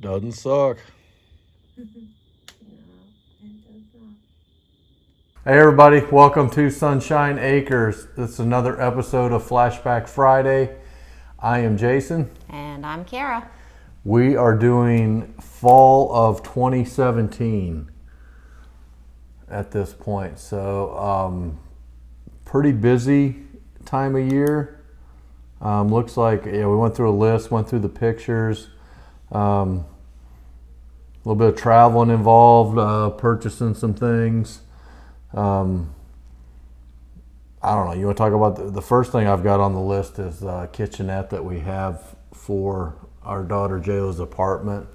Doesn't suck. No, it does not. Hey everybody, welcome to Sunshine Acres. This is another episode of Flashback Friday. I am Jason. And I'm Kara. We are doing fall of 2017 at this point. So pretty busy time of year. Looks like we went through a list, went through the pictures. A little bit of traveling involved, purchasing some things. I don't know. You want to talk about the first thing I've got on the list is a kitchenette that we have for our daughter Jayla's apartment.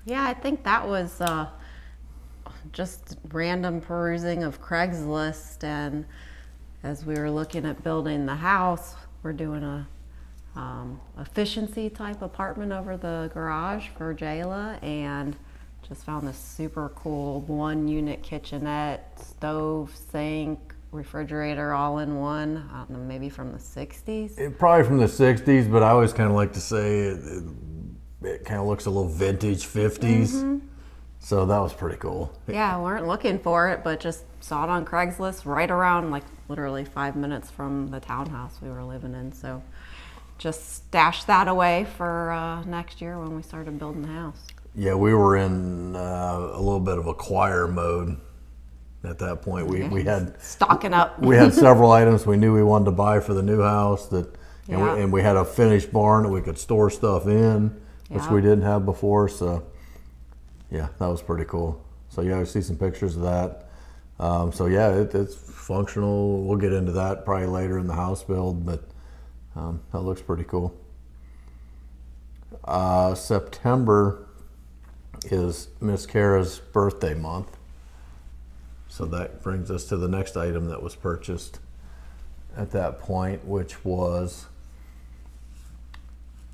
Yeah, I think that was just random perusing of Craigslist, and as we were looking at building the house, we're doing a efficiency type apartment over the garage for Jayla, and just found this super cool 1-unit kitchenette, stove, sink, refrigerator all in one. I don't know, maybe from the 60s. Probably from the 60s, but I always kind of like to say it kind of looks a little vintage 50s. Mm-hmm. So that was pretty cool. Yeah, weren't looking for it, but just saw it on Craigslist right around like literally 5 minutes from the townhouse we were living in. So just stashed that away for next year when we started building the house. Yeah, we were in a little bit of acquire mode at that point. We had stocking up. We had several items we knew we wanted to buy for the new house and we had a finished barn that we could store stuff in, which we didn't have before. So yeah, that was pretty cool. So yeah, I see some pictures of that. So yeah, it's functional. We'll get into that probably later in the house build, but that looks pretty cool. September is Miss Kara's birthday month. So that brings us to the next item that was purchased at that point, which was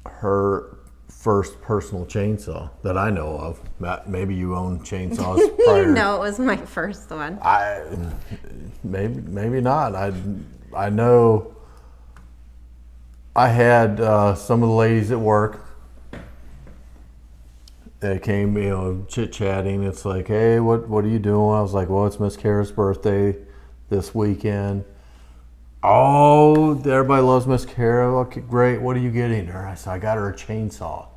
her first personal chainsaw that I know of. Maybe you own chainsaws prior. No, it was my first one. Maybe not. I know I had some of the ladies at work. They came, chit-chatting. It's like, hey, what are you doing? I was like, well, it's Miss Kara's birthday this weekend. Oh, everybody loves Miss Kara. Okay, great. What are you getting her? I said, I got her a chainsaw.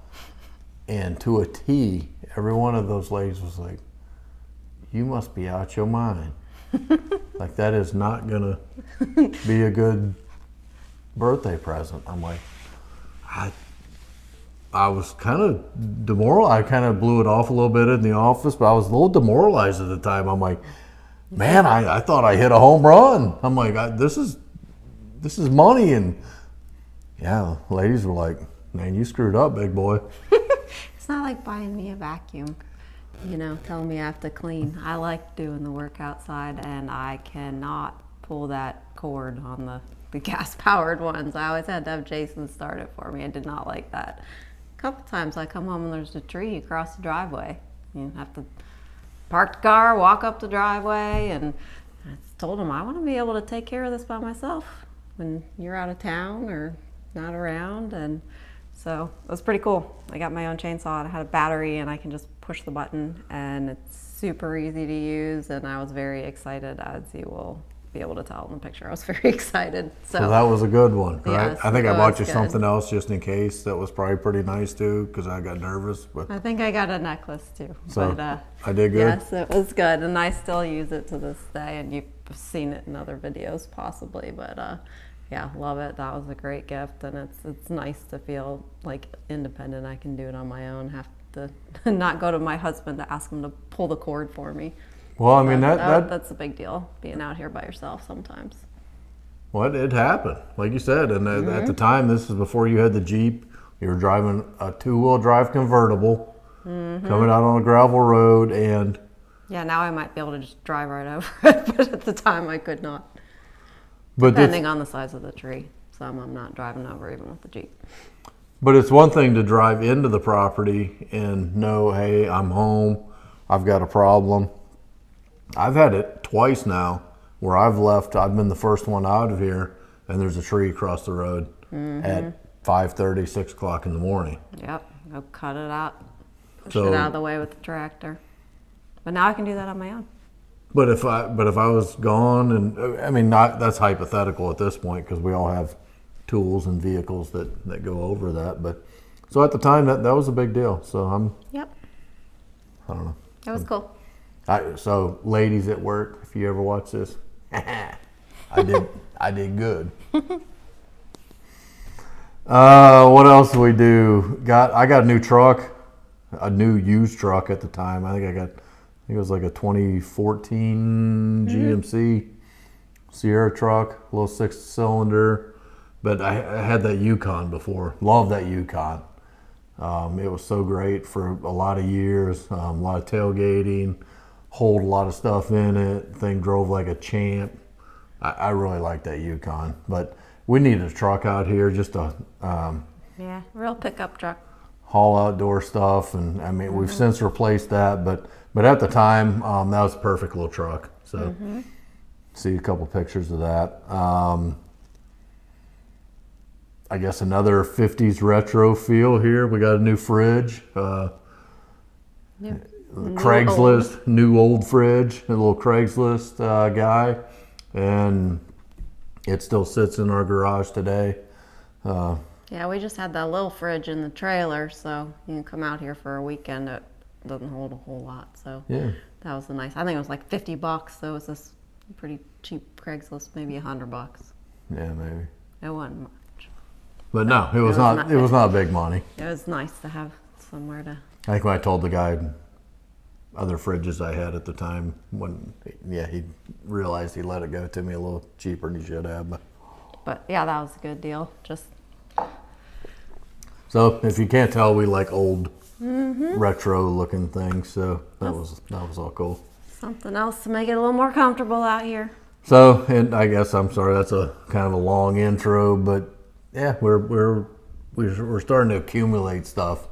And to a T, every one of those ladies was like, you must be out your mind. Like, that is not going to be a good birthday present. I'm like, I was kind of demoralized. I kind of blew it off a little bit in the office, but I was a little demoralized at the time. I'm like, man, I thought I hit a home run. I'm like, this is money. And yeah, ladies were like, man, you screwed up, big boy. It's not like buying me a vacuum, telling me I have to clean. I like doing the work outside, and I cannot pull that cord on the gas-powered ones. I always had to have Jason start it for me. I did not like that. A couple times I come home and there's a tree across the driveway. You have to park the car, walk up the driveway, and I told him I want to be able to take care of this by myself when you're out of town or not around. And so it was pretty cool. I got my own chainsaw. It had a battery and I can just push the button, and it's super easy to use, and I was very excited, as you will be able to tell in the picture. I was very excited. So that was a good one, right? Yes, I think I bought you something else just in case. That was probably pretty nice too, because I got nervous. But I think I got a necklace too. So but, I did good. Yes, it was good, and I still use it to this day. And you've seen it in other videos possibly, but yeah, love it. That was a great gift, and it's nice to feel like independent. I can do it on my own. Have to not go to my husband to ask him to pull the cord for me. Well, I mean, that's a big deal, being out here by yourself sometimes. Well, it happened, like you said. And at the time, this is before you had the Jeep. You were driving a 2-wheel drive convertible, coming out on a gravel road. And yeah, now I might be able to just drive right over it, but at the time I could not. But depending on the size of the tree. Some I'm not driving over even with the Jeep. But it's one thing to drive into the property and know, hey, I'm home, I've got a problem. I've had it twice now where I've been the first one out of here, and there's a tree across the road at 5:30, 6 o'clock in the morning. Yep. Go cut it out. Push So- it out of the way with the tractor. But now I can do that on my own. But if I was gone, and I mean, not that's hypothetical at this point because we all have tools and vehicles that go over that. But so at the time that was a big deal. So Yep. I don't know. It was cool. So ladies at work, if you ever watch this, I did good. What else do we do? I got a new truck, a new used truck at the time. I think it was like a 2014 GMC Sierra truck, a little 6-cylinder. But I had that Yukon before. Loved that Yukon. It was so great for a lot of years. A lot of tailgating, hold a lot of stuff in it. Thing drove like a champ. I really liked that Yukon. But we needed a truck out here just to Yeah, real pickup truck. haul outdoor stuff. And I mean, we've since replaced that. But at the time, that was a perfect little truck. So see a couple pictures of that. I guess another 50s retro feel here. We got a new fridge. Craigslist, new old fridge, a little Craigslist guy. And it still sits in our garage today. Yeah, we just had that little fridge in the trailer, so you can come out here for a weekend. It doesn't hold a whole lot, so Yeah. that was nice. I think it was like $50, so it was this pretty cheap Craigslist, maybe $100. Yeah, maybe. It wasn't much. But no, it was not. It was not big money. It was nice to have somewhere to. I think when I told the guy other fridges I had at the time, he realized he let it go to me a little cheaper than he should have. But yeah, that was a good deal. Just So if you can't tell, we like old retro looking things. So that was all cool. something else to make it a little more comfortable out here. So, and I guess I'm sorry that's a kind of a long intro, but yeah, we're starting to accumulate stuff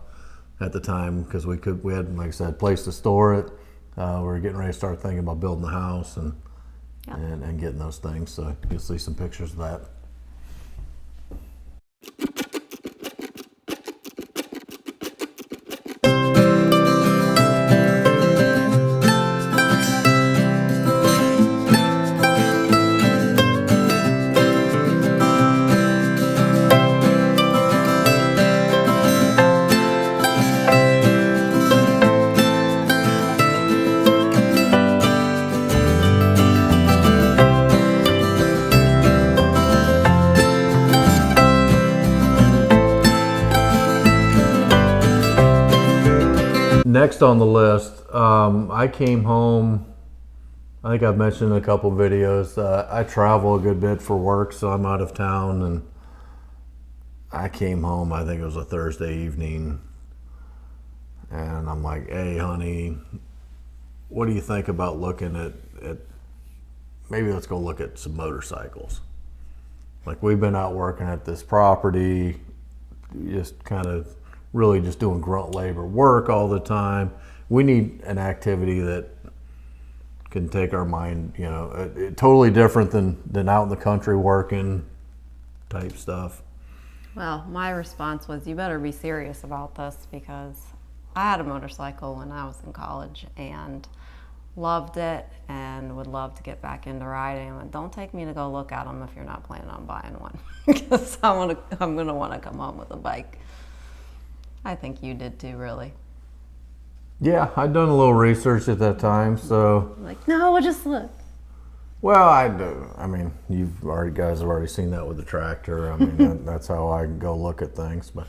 at the time because we had, like I said, a place to store it. We were getting ready to start thinking about building a house and getting those things. So you'll see some pictures of that. Next on the list, I came home. I think I've mentioned in a couple videos. I travel a good bit for work, so I'm out of town, and I came home. I think it was a Thursday evening, and I'm like, "Hey, honey, what do you think about looking at maybe let's go look at some motorcycles? Like we've been out working at this property, just kind of." Really just doing grunt labor work all the time. We need an activity that can take our mind, totally different than out in the country working type stuff. Well, my response was, you better be serious about this, because I had a motorcycle when I was in college and loved it and would love to get back into riding. And don't take me to go look at them if you're not planning on buying one, because I'm gonna want to come home with a bike. I think you did too, really. Yeah, I'd done a little research at that time, so. Like, no, we'll just look. Well, I do. I mean, guys have already seen that with the tractor. I mean, that's how I go look at things. But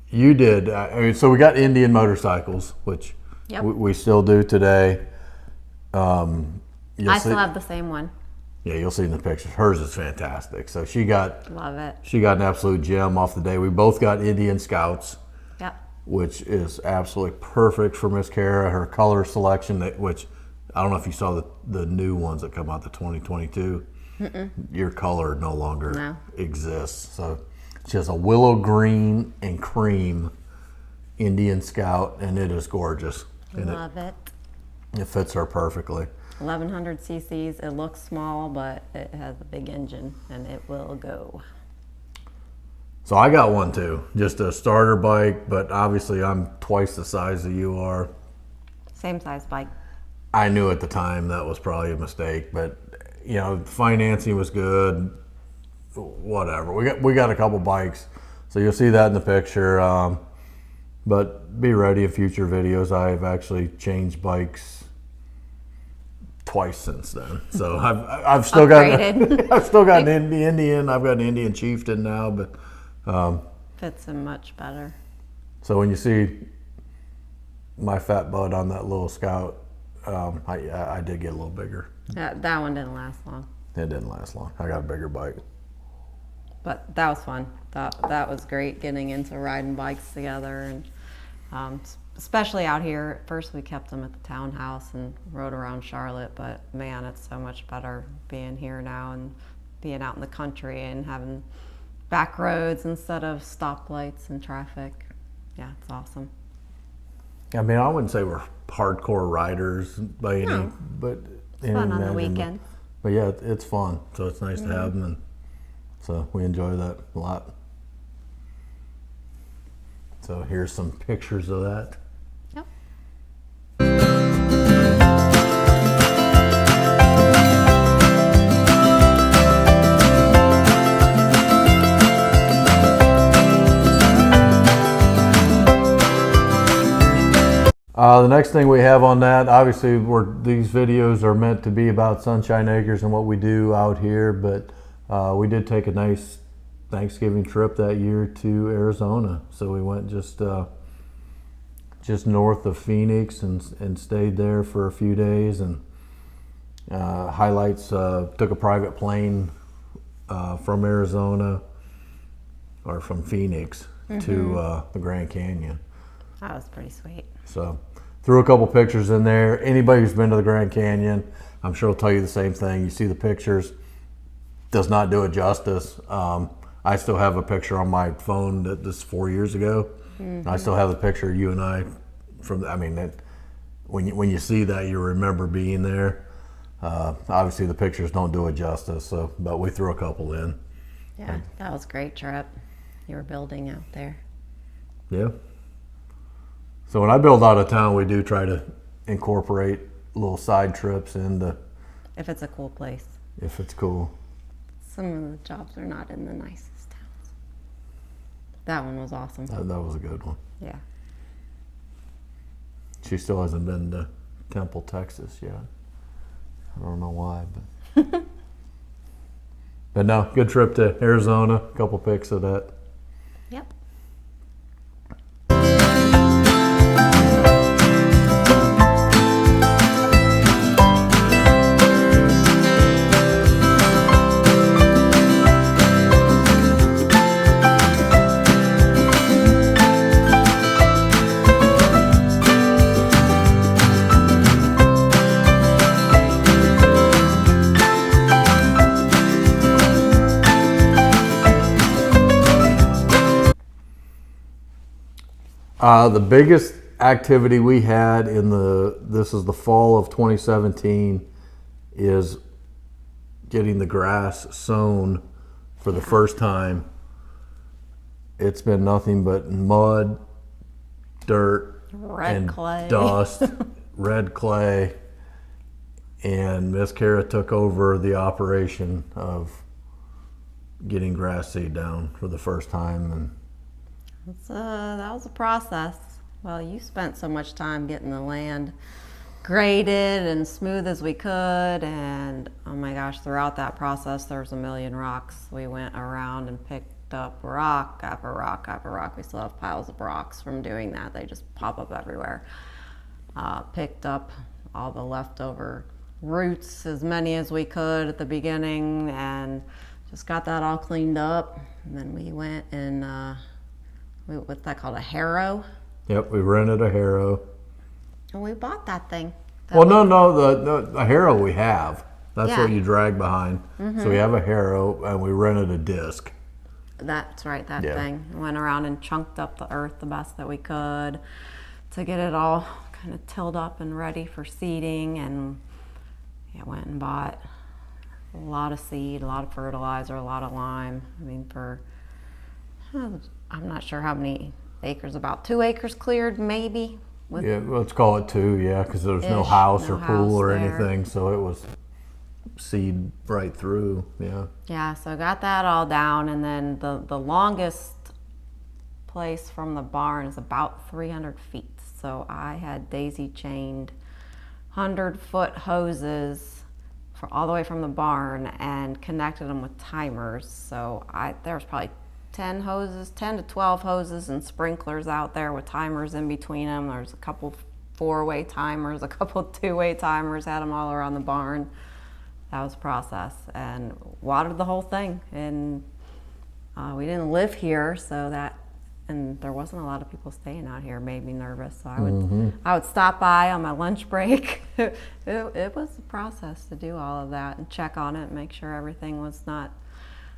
you did. I mean, so we got Indian motorcycles, which we still do today. I still have the same one. Yeah, you'll see in the pictures. Hers is fantastic. So Love it. She got an absolute gem off the day. We both got Indian Scouts. Yep. Which is absolutely perfect for Miss Kara. Her color selection, which I don't know if you saw the new ones that come out, the 2022. Your color no longer exists. So she has a willow green and cream Indian Scout, and it is gorgeous. Love it. It fits her perfectly. 1100 cc's. It looks small, but it has a big engine, and it will go. So I got one too, just a starter bike, but obviously I'm twice the size that you are. Same size bike. I knew at the time that was probably a mistake, but you know, financing was good. Whatever. We got a couple bikes, so you'll see that in the picture. But be ready in future videos. I've actually changed bikes twice since then. So I've still Upgraded. got I've still got an Indian. I've got an Indian Chieftain now, but Fits him much better. so when you see my fat butt on that little Scout, I did get a little bigger. That one didn't last long. It didn't last long. I got a bigger bike. But that was fun. That was great getting into riding bikes together, and especially out here. At first, we kept them at the townhouse and rode around Charlotte. But man, it's so much better being here now and being out in the country and having back roads instead of stoplights and traffic. Yeah, it's awesome. I mean, I wouldn't say we're hardcore riders by any, but Fun on the weekends. But yeah, it's fun. So it's nice to have them, and so we enjoy that a lot. So here's some pictures of that. Yep. The next thing we have on that, obviously, these videos are meant to be about Sunshine Acres and what we do out here, but we did take a nice Thanksgiving trip that year to Arizona. So we went just north of Phoenix and stayed there for a few days. And highlights, took a private plane from Arizona, or from Phoenix, to the Grand Canyon. That was pretty sweet. So threw a couple pictures in there. Anybody who's been to the Grand Canyon, I'm sure will tell you the same thing. You see the pictures, does not do it justice. I still have a picture on my phone that this 4 years ago. I still have the picture of you and I from. I mean, when you see that, you remember being there. Obviously, the pictures don't do it justice. So, but we threw a couple in. Yeah, that was a great trip. You were building out there. Yeah. So when I build out of town, we do try to incorporate little side trips into. If it's a cool place. If it's cool. Some of the jobs are not in the nicest towns. That one was awesome. That was a good one. Yeah. She still hasn't been to Temple, Texas yet. I don't know why, but but no, good trip to Arizona. A couple pics of that. Yep. The biggest activity we had this is the fall of 2017, is getting the grass sown for the first time. It's been nothing but mud, dirt, and clay. dust, red clay, and Miss Kara took over the operation of getting grass seed down for the first time. And that was a process. Well, you spent so much time getting the land graded and smooth as we could, and oh my gosh, throughout that process there was a million rocks. We went around and picked up rock after rock after rock. We still have piles of rocks from doing that. They just pop up everywhere. Picked up all the leftover roots, as many as we could at the beginning, and just got that all cleaned up. And then we went and what's that called, a harrow? Yep, we rented a harrow. And we bought that thing. Well, no, the harrow we have. That's Yeah. what you drag behind. So we have a harrow, and we rented a disc. That's right, that Yeah. thing. Went around and chunked up the earth the best that we could to get it all kind of tilled up and ready for seeding. And went and bought a lot of seed, a lot of fertilizer, a lot of lime. I mean, for I'm not sure how many acres, about 2 acres cleared maybe. With Yeah, let's call it 2, yeah, because there was no Ish, house no or pool house or there. anything, so it was seed right through, yeah. Yeah, so I got that all down, and then the longest place from the barn is about 300 feet. So I had daisy chained 100-foot hoses for all the way from the barn and connected them with timers. So there was probably 10 to 12 hoses and sprinklers out there with timers in between them. There's a couple 4-way timers, a couple 2-way timers, had them all around the barn. That was a process, and watered the whole thing. And we didn't live here, so and there wasn't a lot of people staying out here, made me nervous. So I would stop by on my lunch break. It was a process to do all of that and check on it, make sure everything was not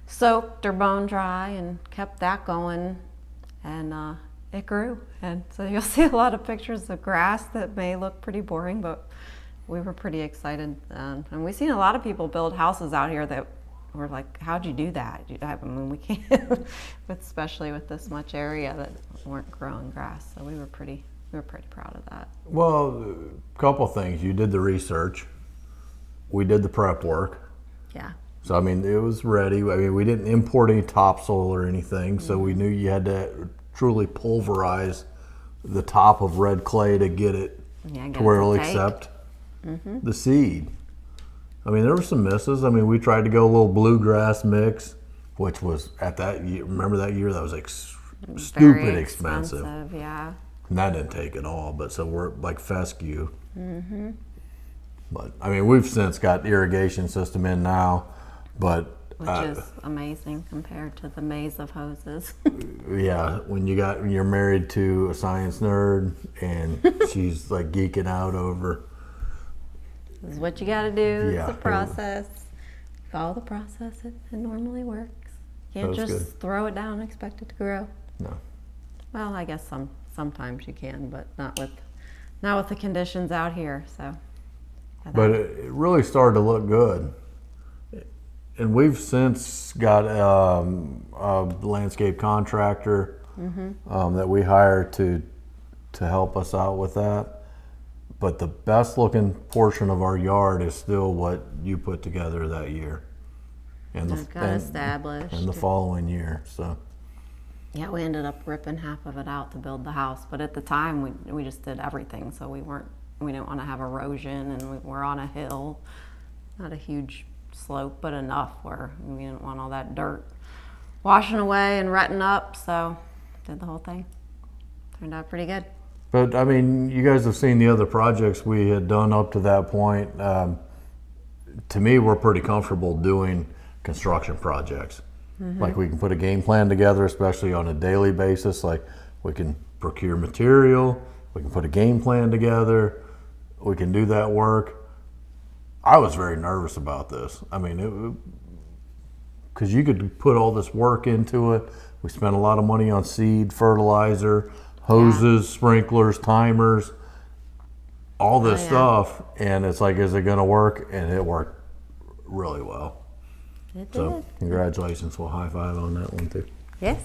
soaked or bone dry, and kept that going. And it grew. And so you'll see a lot of pictures of grass that may look pretty boring, but we were pretty excited. And we've seen a lot of people build houses out here that we're like, how'd you do that? I mean, we can't, especially with this much area that weren't growing grass. So we were pretty proud of that. Well, a couple things. You did the research. We did the prep work. Yeah. So, I mean, it was ready. I mean, we didn't import any topsoil or anything, so we knew you had to truly pulverize the top of red clay to get it to where it'll accept the seed. I mean, there were some misses. I mean, we tried to go a little bluegrass mix, which was at that year. Remember that year? That was stupid Very expensive. Yeah. And that didn't take it all. But so we're like fescue. But I mean, we've since got irrigation system in now, but Which is amazing compared to the maze of hoses. yeah, when you're married to a science nerd and she's like geeking out over. This is what you got to do. Yeah, it's a process. Follow the process. It normally works. You can't just good. throw it down and expect it to grow. No. Well, I guess sometimes you can, but not with the conditions out here. So. But it really started to look good. And we've since got a landscape contractor that we hired to help us out with that. But the best looking portion of our yard is still what you put together that year. And established. And the following year, so. Yeah, we ended up ripping half of it out to build the house. But at the time, we just did everything. So we didn't want to have erosion, and we were on a hill. Not a huge slope, but enough where we didn't want all that dirt washing away and rutting up. So did the whole thing. Turned out pretty good. But I mean, you guys have seen the other projects we had done up to that point. To me, we're pretty comfortable doing construction projects. Like we can put a game plan together, especially on a daily basis. Like we can procure material, we can put a game plan together, we can do that work. I was very nervous about this. I mean, because you could put all this work into it. We spent a lot of money on seed, fertilizer, hoses, sprinklers, timers, all this stuff, and it's like, is it going to work? And it worked really well. It did. So congratulations. We'll high five on that one too. Yes.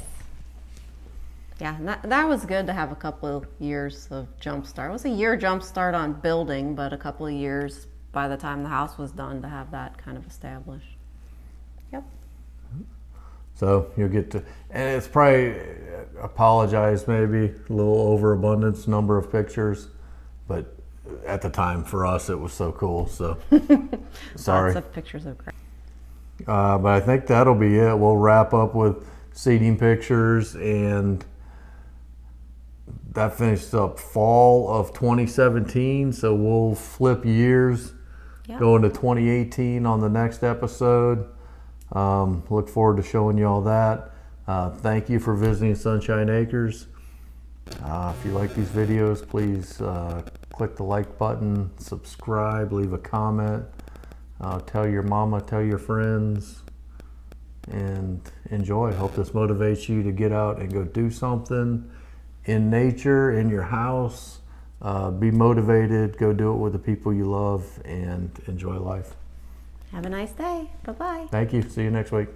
Yeah, and that was good to have a couple of years of jump start. It was a year jump start on building, but a couple of years by the time the house was done to have that kind of established. Yep. So you'll get to, and it's probably, apologize maybe, a little overabundance number of pictures, but at the time for us it was so cool, so sorry. Lots of pictures of grass. But I think that'll be it. We'll wrap up with seeding pictures, and that finished up fall of 2017, so we'll flip years, go into 2018 on the next episode. Look forward to showing you all that. Thank you for visiting Sunshine Acres. If you like these videos, please click the like button, subscribe, leave a comment, tell your mama, tell your friends, and enjoy. Hope this motivates you to get out and go do something in nature, in your house. Be motivated, go do it with the people you love, and enjoy life. Have a nice day. Bye-bye. Thank you. See you next week.